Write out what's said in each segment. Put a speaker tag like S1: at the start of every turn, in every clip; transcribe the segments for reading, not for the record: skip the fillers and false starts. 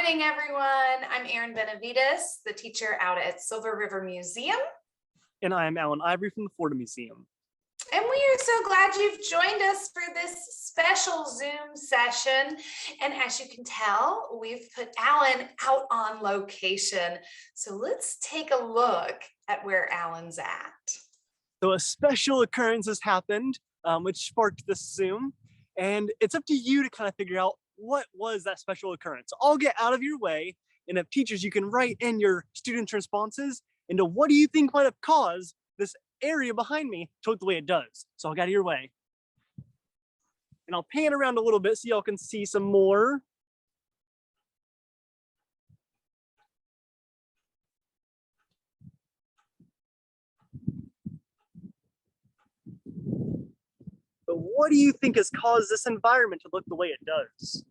S1: morning, everyone. I'm Erin Benavides, the teacher out at Silver River Museum.
S2: And I'm Alan Ivory from the Florida Museum.
S1: And we are so glad you've joined us for this special Zoom session. And as you can tell, we've put Alan out on location. So let's take a look at where Alan's at.
S2: So a special occurrence has happened, which sparked this Zoom. And it's up to you to kind of figure out what was that special occurrence. I'll get out of your way, and if teachers, you can write in your students' responses into what do you think might have caused this area behind me to look the way it does. So I'll get out of your way. And I'll pan around a little bit so y'all can see some more. But what do you think has caused this environment to look the way it does?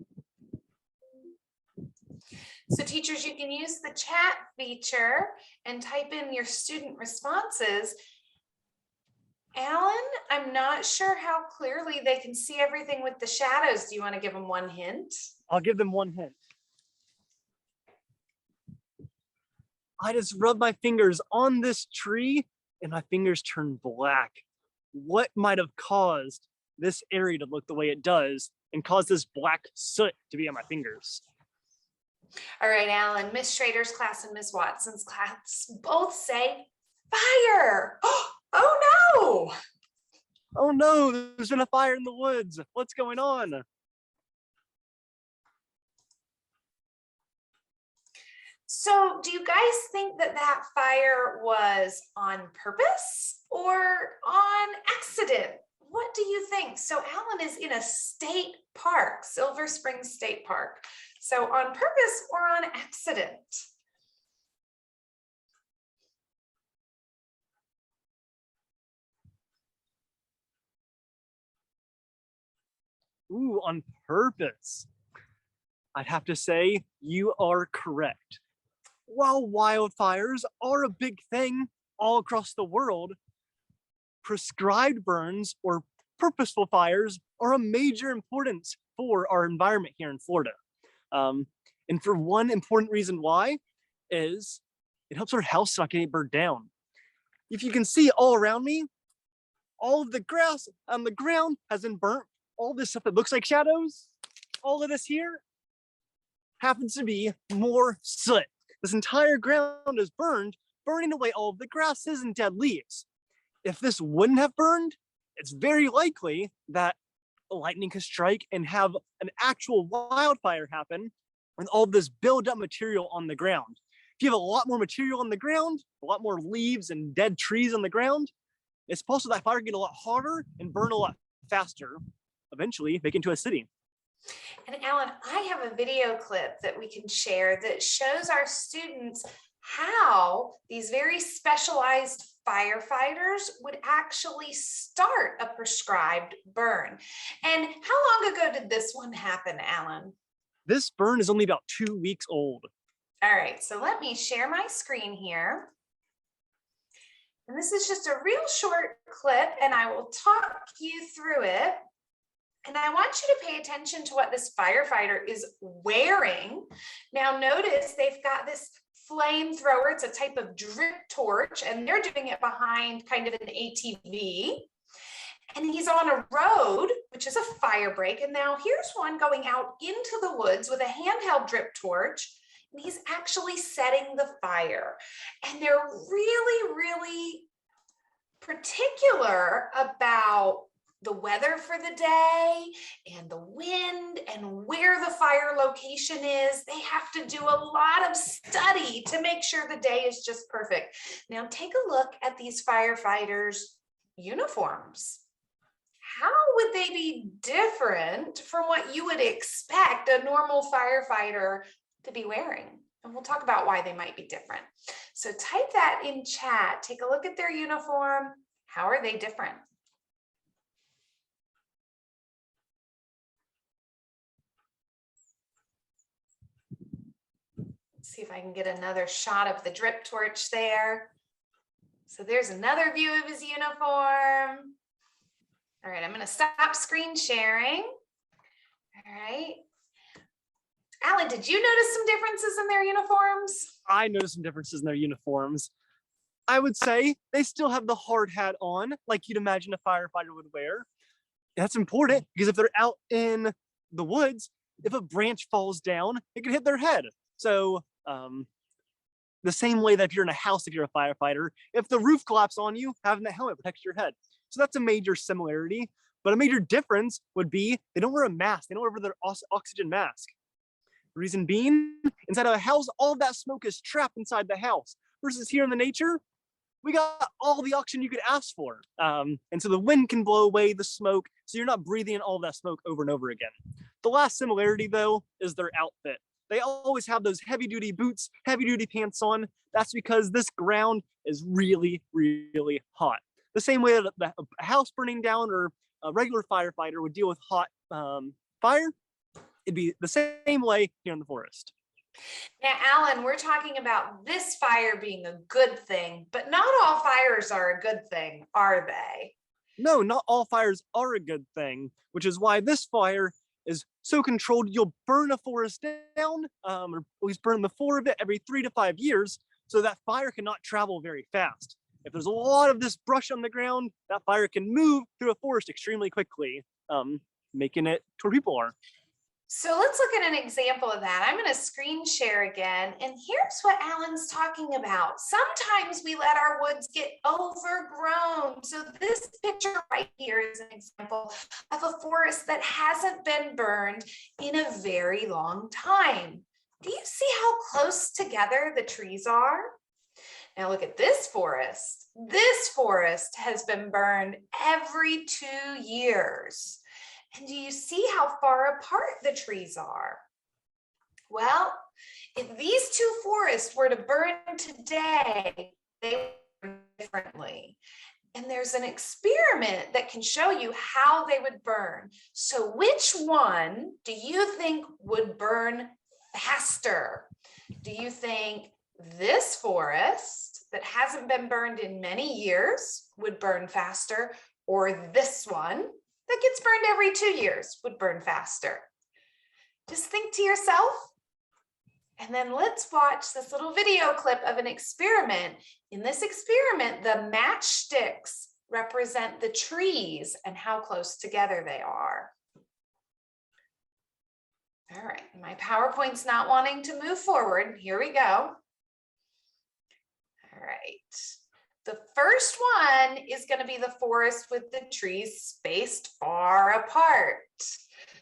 S1: So teachers, you can use the chat feature and type in your student responses. Alan, I'm not sure how clearly they can see everything with the shadows. Do you want to give them one hint?
S2: I'll give them one hint. I just rubbed my fingers on this tree and my fingers turned black. What might have caused this area to look the way it does and cause this black soot to be on my fingers?
S1: All right, Alan, Miss Schrader's class and Miss Watson's class both say fire. Oh no!
S2: Oh no, there's been a fire in the woods. What's going on?
S1: So do you guys think that that fire was on purpose or on accident? What do you think? So Alan is in a state park, Silver Springs State Park. So on purpose or on accident?
S2: Ooh, on purpose. I'd have to say you are correct. While wildfires are a big thing all across the world, prescribed burns or purposeful fires are a major importance for our environment here in Florida. And for one important reason why is it helps our house not get burned down. If you can see all around me, all of the grass on the ground has been burnt. All this stuff that looks like shadows, all of this here happens to be more soot. This entire ground is burned, burning away all of the grasses and dead leaves. If this wouldn't have burned, it's very likely that lightning could strike and have an actual wildfire happen with all this build up material on the ground. If you have a lot more material on the ground, a lot more leaves and dead trees on the ground, it's possible that fire can get a lot hotter and burn a lot faster, eventually make it into a city.
S1: And Alan, I have a video clip that we can share that shows our students how these very specialized firefighters would actually start a prescribed burn. And how long ago did this one happen, Alan?
S2: This burn is only about 2 weeks old.
S1: All right, so let me share my screen here. And this is just a real short clip, and I will talk you through it. And I want you to pay attention to what this firefighter is wearing. Now notice they've got this flamethrower. It's a type of drip torch, and they're doing it behind kind of an ATV. And he's on a road, which is a fire break. And now here's one going out into the woods with a handheld drip torch. And he's actually setting the fire. And they're really, really particular about the weather for the day and the wind and where the fire location is. They have to do a lot of study to make sure the day is just perfect. Now take a look at these firefighters' uniforms. How would they be different from what you would expect a normal firefighter to be wearing? And we'll talk about why they might be different. So type that in chat. Take a look at their uniform. How are they different? See if I can get another shot of the drip torch there. So there's another view of his uniform. All right, I'm going to stop screen sharing. All right. Alan, did you notice some differences in their uniforms?
S2: I noticed some differences in their uniforms. I would say they still have the hard hat on, like you'd imagine a firefighter would wear. That's important because if they're out in the woods, if a branch falls down, it can hit their head. So the same way that if you're in a house, if you're a firefighter, if the roof collapses on you, having the helmet protects your head. So that's a major similarity. But a major difference would be they don't wear a mask. They don't wear their oxygen mask. The reason being, inside of a house, all of that smoke is trapped inside the house. Versus here in the nature, we got all the oxygen you could ask for. And so the wind can blow away the smoke, so you're not breathing in all that smoke over and over again. The last similarity, though, is their outfit. They always have those heavy-duty boots, heavy-duty pants on. That's because this ground is really, really hot. The same way that a house burning down or a regular firefighter would deal with hot fire, it'd be the same way here in the forest.
S1: Now, Alan, we're talking about this fire being a good thing, but not all fires are a good thing, are they?
S2: No, not all fires are a good thing, which is why this fire is so controlled. You'll burn a forest down, or at least burn the floor of it every 3 to 5 years, so that fire cannot travel very fast. If there's a lot of this brush on the ground, that fire can move through a forest extremely quickly, making it to where people are.
S1: So let's look at an example of that. I'm going to screen share again. And here's what Alan's talking about. Sometimes we let our woods get overgrown. So this picture right here is an example of a forest that hasn't been burned in a very long time. Do you see how close together the trees are? Now look at this forest. This forest has been burned every 2 years. And do you see how far apart the trees are? Well, if these two forests were to burn today, they would burn differently. And there's an experiment that can show you how they would burn. So which one do you think would burn faster? Do you think this forest that hasn't been burned in many years would burn faster, or this one that gets burned every 2 years would burn faster? Just think to yourself. And then let's watch this little video clip of an experiment. In this experiment, the matchsticks represent the trees and how close together they are. All right, my PowerPoint's not wanting to move forward. Here we go. All right. The first one is going to be the forest with the trees spaced far apart.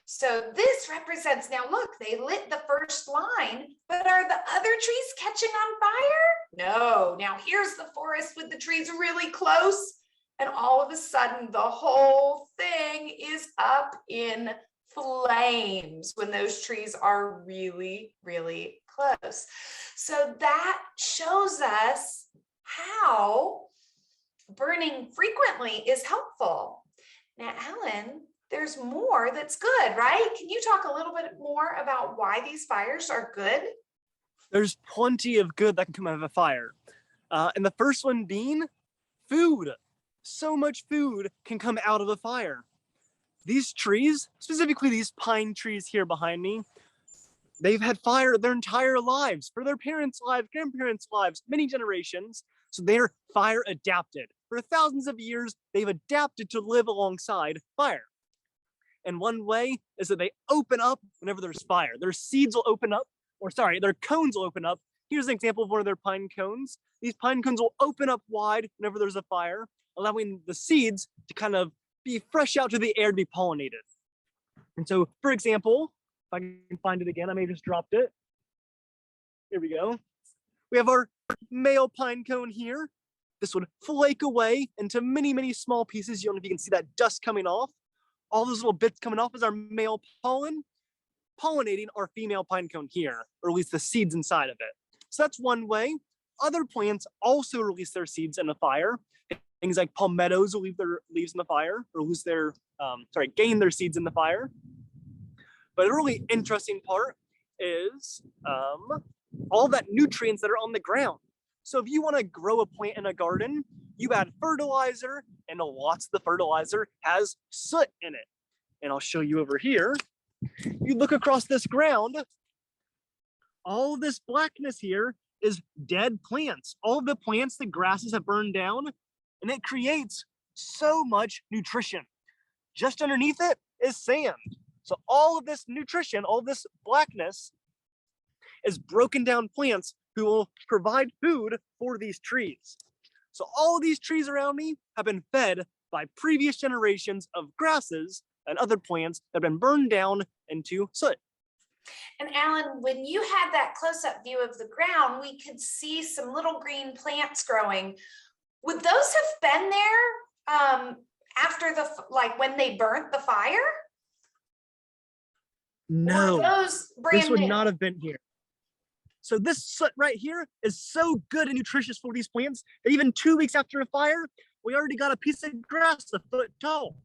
S1: So this represents, now look, they lit the first line, but are the other trees catching on fire? No. Now here's the forest with the trees really close, and all of a sudden the whole thing is up in flames when those trees are really, really close. So that shows us how burning frequently is helpful. Now, Alan, there's more that's good, right? Can you talk a little bit more about why these fires are good?
S2: There's plenty of good that can come out of a fire. And the first one being food. So much food can come out of a fire. These trees, specifically these pine trees here behind me, they've had fire their entire lives, for their parents' lives, grandparents' lives, many generations. So they're fire adapted. For thousands of years, they've adapted to live alongside fire. And one way is that they open up whenever there's fire. Their seeds will open up, their cones will open up. Here's an example of one of their pine cones. These pine cones will open up wide whenever there's a fire, allowing the seeds to kind of be fresh out to the air to be pollinated. And so, for example, if I can find it again, I may have just dropped it. Here we go. We have our male pine cone here. This would flake away into many, many small pieces. You don't know if you can see that dust coming off. All those little bits coming off is our male pollen, pollinating our female pine cone here, or at least the seeds inside of it. So that's one way. Other plants also release their seeds in a fire. Things like palmettos will leave their leaves in the fire, or gain their seeds in the fire. But a really interesting part is all that nutrients that are on the ground. So if you want to grow a plant in a garden, you add fertilizer, and lots of the fertilizer has soot in it. And I'll show you over here. You look across this ground, all this blackness here is dead plants. All the plants, the grasses have burned down, and it creates so much nutrition. Just underneath it is sand. So all of this nutrition, all this blackness is broken down plants who will provide food for these trees. So all of these trees around me have been fed by previous generations of grasses and other plants that have been burned down into soot.
S1: And Alan, when you had that close-up view of the ground, we could see some little green plants growing. Would those have been there after like when they burnt the fire?
S2: No,
S1: those
S2: this would
S1: new?
S2: not have been here. So this soot right here is so good and nutritious for these plants that even 2 weeks after a fire, we already got a piece of grass a foot tall.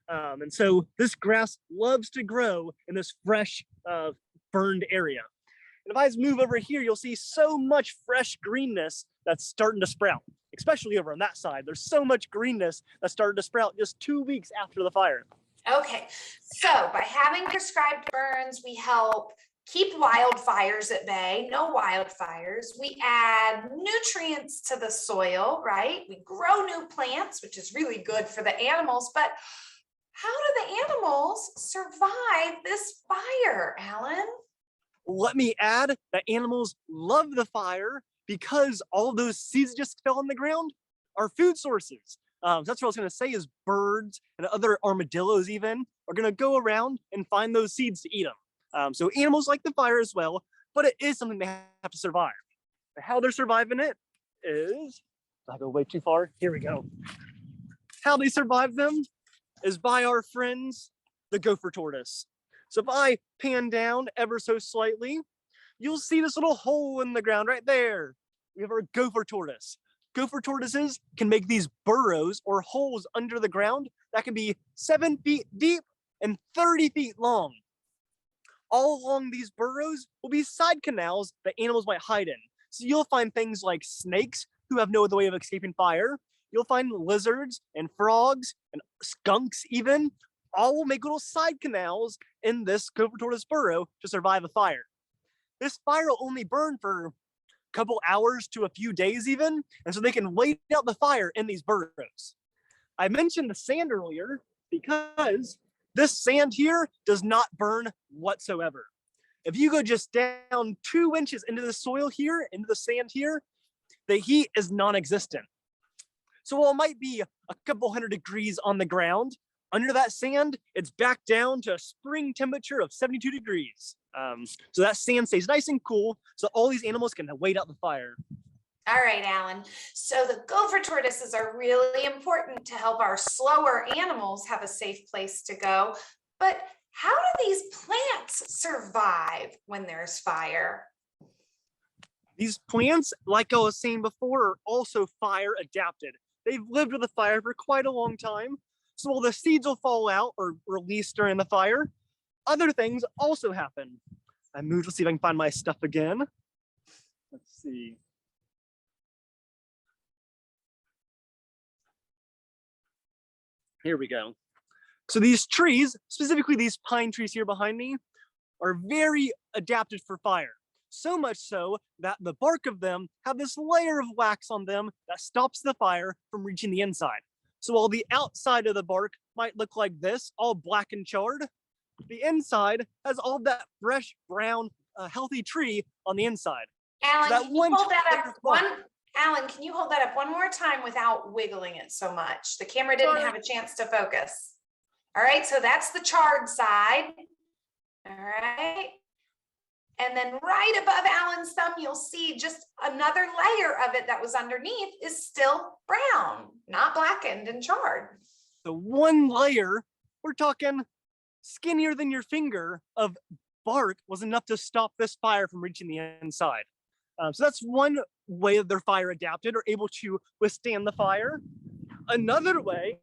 S2: And so this grass loves to grow in this fresh, burned area. And if I just move over here, you'll see so much fresh greenness that's starting to sprout, especially over on that side. There's so much greenness that started to sprout just 2 weeks after the fire.
S1: Okay, so by having prescribed burns, we help keep wildfires at bay, no wildfires. We add nutrients to the soil, right? We grow new plants, which is really good for the animals, but how do the animals survive this fire, Alan?
S2: Let me add that animals love the fire because all those seeds just fell on the ground are food sources. So that's what I was going to say is birds and other armadillos even are going to go around and find those seeds to eat them. So animals like the fire as well, but it is something they have to survive. How they're surviving it is, if I go way too far, here we go. How they survive them is by our friends, the gopher tortoise. So if I pan down ever so slightly, you'll see this little hole in the ground right there. We have our gopher tortoise. Gopher tortoises can make these burrows or holes under the ground that can be 7 feet deep and 30 feet long. All along these burrows will be side canals that animals might hide in. So you'll find things like snakes who have no other way of escaping fire. You'll find lizards and frogs and skunks even. All will make little side canals in this gopher tortoise burrow to survive a fire. This fire will only burn for a couple hours to a few days even, and so they can wait out the fire in these burrows. I mentioned the sand earlier because this sand here does not burn whatsoever. If you go just down 2 inches into the soil here, into the sand here, the heat is non-existent. So while it might be a couple hundred degrees on the ground, under that sand, it's back down to a spring temperature of 72 degrees. So that sand stays nice and cool, so all these animals can wait out the fire.
S1: All right, Alan. So the gopher tortoises are really important to help our slower animals have a safe place to go. But how do these plants survive when there's fire?
S2: These plants, like I was saying before, are also fire adapted. They've lived with the fire for quite a long time. So while the seeds will fall out or release during the fire, other things also happen. I moved, let's see if I can find my stuff again. Let's see. Here we go. So these trees, specifically these pine trees here behind me, are very adapted for fire. So much so that the bark of them have this layer of wax on them that stops the fire from reaching the inside. So while the outside of the bark might look like this, all black and charred, the inside has all that fresh, brown, healthy tree on the inside.
S1: Alan,
S2: So
S1: can you hold that up Alan, can you hold that up one more time without wiggling it so much? The camera didn't have a chance to focus. All right, so that's the charred side. All right. And then right above Alan's thumb, you'll see just another layer of it that was underneath is still brown, not blackened and charred.
S2: So one layer, we're talking skinnier than your finger of bark was enough to stop this fire from reaching the inside. So that's one way that they're fire adapted or able to withstand the fire. Another way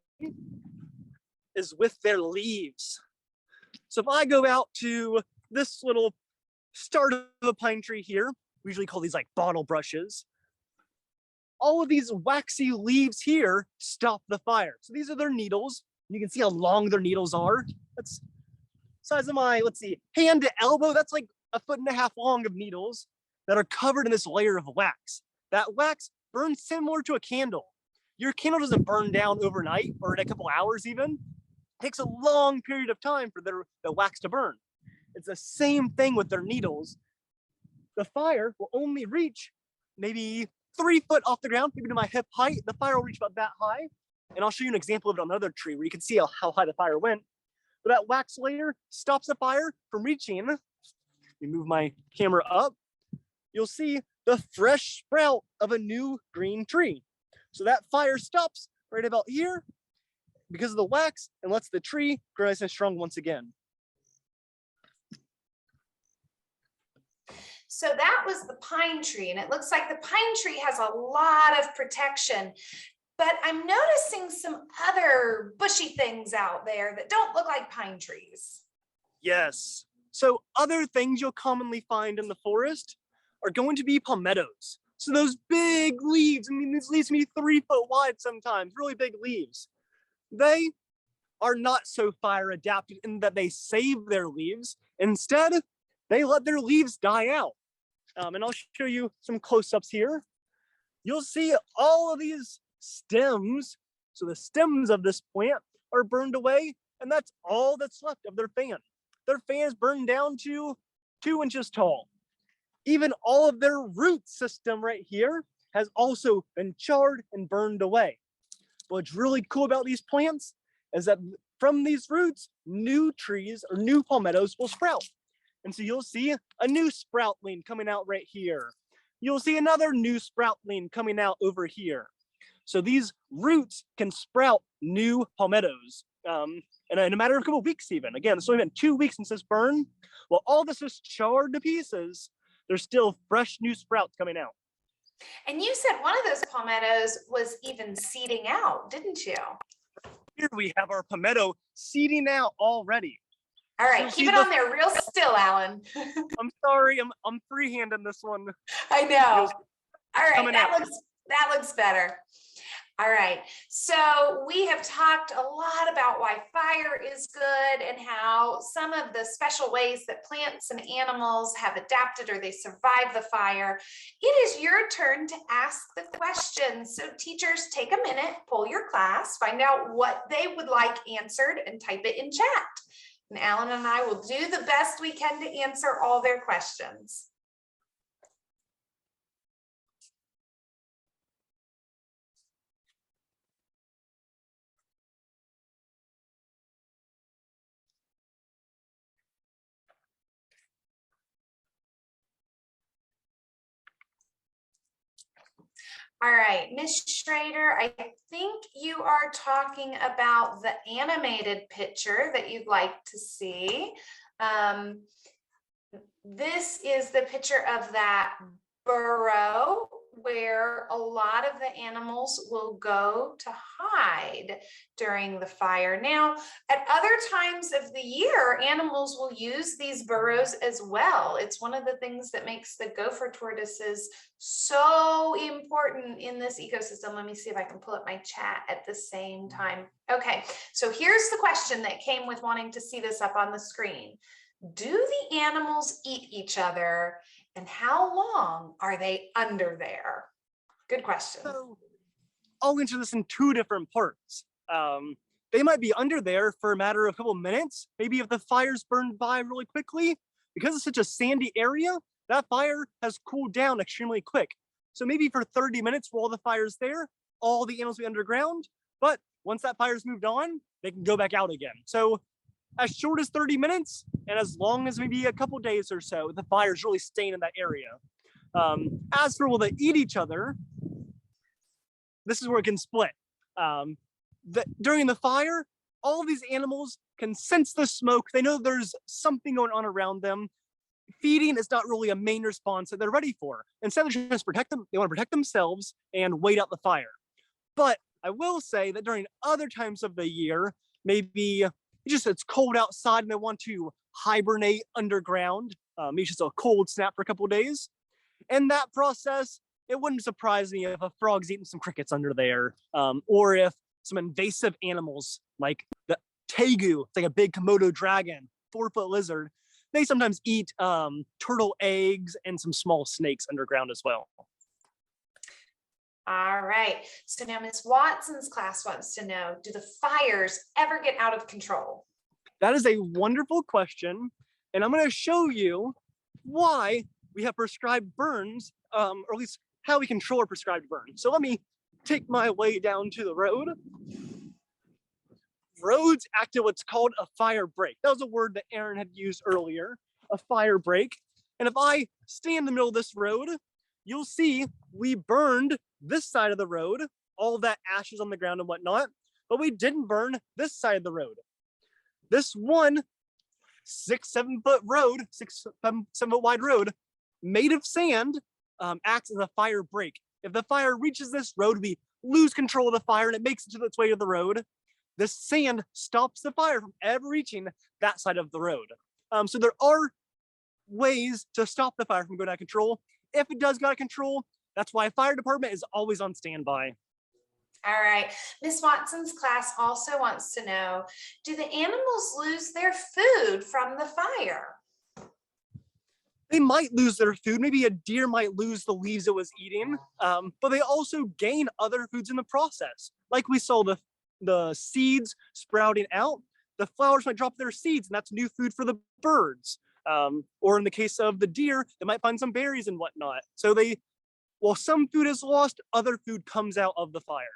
S2: is with their leaves. So if I go out to this little start of a pine tree here, we usually call these like bottle brushes. All of these waxy leaves here stop the fire. So these are their needles. You can see how long their needles are. That's size of my, let's see, hand to elbow. That's like 1.5 feet long of needles that are covered in this layer of wax. That wax burns similar to a candle. Your candle doesn't burn down overnight or in a couple hours even. It takes a long period of time for the wax to burn. It's the same thing with their needles. The fire will only reach maybe 3 foot off the ground, maybe to my hip height. The fire will reach about that high. And I'll show you an example of it on another tree where you can see how high the fire went. But that wax layer stops the fire from reaching. Let me move my camera up. You'll see the fresh sprout of a new green tree. So that fire stops right about here because of the wax and lets the tree grow nice and strong once again.
S1: So that was the pine tree, and it looks like the pine tree has a lot of protection, but I'm noticing some other bushy things out there that don't look like pine trees.
S2: Yes. So other things you'll commonly find in the forest are going to be palmettos. So those big leaves, I mean, these leaves can be 3 foot wide sometimes, really big leaves. They are not so fire adapted in that they save their leaves. Instead, they let their leaves die out. And I'll show you some close-ups here. You'll see all of these stems. So the stems of this plant are burned away, and that's all that's left of their fan. Their fan is burned down to 2 inches tall. Even all of their root system right here has also been charred and burned away. What's really cool about these plants is that from these roots, new trees or new palmettos will sprout. And so you'll see a new sproutling coming out right here. You'll see another new sproutling coming out over here. So these roots can sprout new palmettos in a matter of a couple of weeks even. Again, it's only been 2 weeks since this burn. Well, all this is charred to pieces. There's still fresh new sprouts coming out.
S1: And you said one of those palmettos was even seeding out, didn't you?
S2: Here we have our palmetto seeding out already.
S1: All right, keep it on there real still, Alan.
S2: I'm sorry, I'm freehanding this one.
S1: I know. All right, that looks better. All right, so we have talked a lot about why fire is good and how some of the special ways that plants and animals have adapted or they survive the fire. It is your turn to ask the questions. So teachers, take a minute, poll your class, find out what they would like answered and type it in chat. And Alan and I will do the best we can to answer all their questions. All right, Miss Schrader, I think you are talking about the animated picture that you'd like to see. This is the picture of that burrow where a lot of the animals will go to hide during the fire. Now, at other times of the year, animals will use these burrows as well. It's one of the things that makes the gopher tortoises so important in this ecosystem. Let me see if I can pull up my chat at the same time. Okay, so here's the question that came with wanting to see this up on the screen. Do the animals eat each other, and how long are they under there? Good question.
S2: So I'll answer this in 2 different parts. They might be under there for a matter of a couple of minutes. Maybe if the fire's burned by really quickly, because it's such a sandy area, that fire has cooled down extremely quick. So maybe for 30 minutes while the fire's there, all the animals will be underground. But once that fire's moved on, they can go back out again. So as short as 30 minutes and as long as maybe a couple days or so, the fire's really staying in that area. As for will they eat each other, this is where it can split. During the fire, all of these animals can sense the smoke. They know there's something going on around them. Feeding is not really a main response that they're ready for. Instead, they're just protect them. They want to protect themselves and wait out the fire. But I will say that during other times of the year, maybe it's cold outside and they want to hibernate underground. Maybe just a cold snap for a couple of days. In that process, it wouldn't surprise me if a frog's eating some crickets under there, or if some invasive animals like the tegu, it's like a big Komodo dragon, 4-foot lizard, They sometimes eat turtle eggs and some small snakes underground as well.
S1: All right. So now Miss Watson's class wants to know, do the fires ever get out of control?
S2: That is a wonderful question. And I'm going to show you why we have prescribed burns, or at least how we control our prescribed burns. So let me take my way down to the road. Roads act at what's called a fire break. That was a word that Aaron had used earlier, a fire break. And if I stand in the middle of this road, you'll see we burned this side of the road, all that ashes on the ground and whatnot, but we didn't burn this side of the road. This one 6-7 foot road, 7 foot wide road made of sand acts as a fire break. If the fire reaches this road, we lose control of the fire and it makes it to its way to the road. This sand stops the fire from ever reaching that side of the road. So there are ways to stop the fire from going out of control. If it does go out of control, that's why a fire department is always on standby.
S1: All right. Miss Watson's class also wants to know, do the animals lose their food from the fire?
S2: They might lose their food. Maybe a deer might lose the leaves it was eating, but they also gain other foods in the process. Like we saw the seeds sprouting out, the flowers might drop their seeds, and that's new food for the birds. Or in the case of the deer, they might find some berries and whatnot. So while some food is lost, other food comes out of the fire.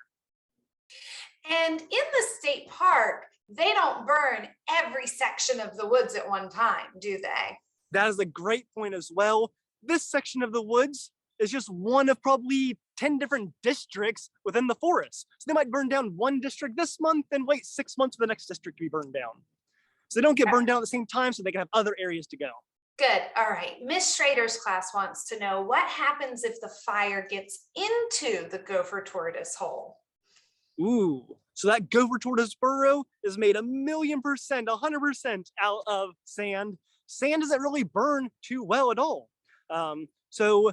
S1: And in the state park, they don't burn every section of the woods at one time, do they?
S2: That is a great point as well. This section of the woods is just one of probably 10 different districts within the forest. So they might burn down one district this month and wait 6 months for the next district to be burned down. So they don't get burned down at the same time, so they can have other areas to go.
S1: Good. All right. Miss Schrader's class wants to know, what happens if the fire gets into the Gopher Tortoise hole?
S2: Ooh, so that Gopher Tortoise burrow is made 1,000,000%, 100% out of sand. Sand doesn't really burn too well at all. So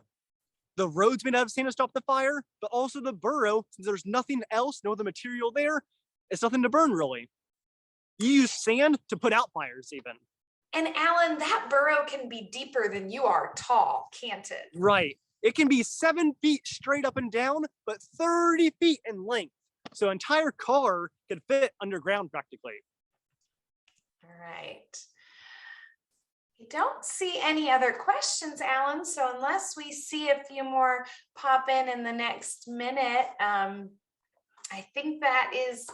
S2: the road's made out of sand to stop the fire, but also the burrow, since there's nothing else, no other material there, it's nothing to burn really. You use sand to put out fires even.
S1: And Alan, that burrow can be deeper than you are tall, can't it?
S2: Right. It can be 7 feet straight up and down, but 30 feet in length. So an entire car could fit underground practically.
S1: All right. I don't see any other questions, Alan. So unless we see a few more pop in the next minute, I think that is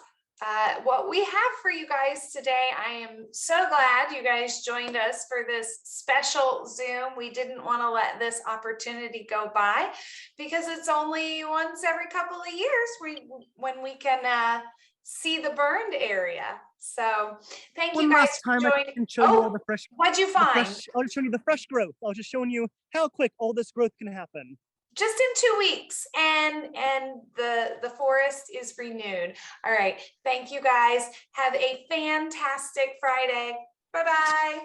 S1: what we have for you guys today. I am so glad you guys joined us for this special Zoom. We didn't want to let this opportunity go by because it's only once every couple of years when we can see the burned area. So thank you guys for joining.
S2: I can show you all the fresh.
S1: What'd you find?
S2: I'll just show you the fresh growth. I was just showing you how quick all this growth can happen.
S1: Just in 2 weeks, and the forest is renewed. All right. Thank you guys. Have a fantastic Friday. Bye-bye.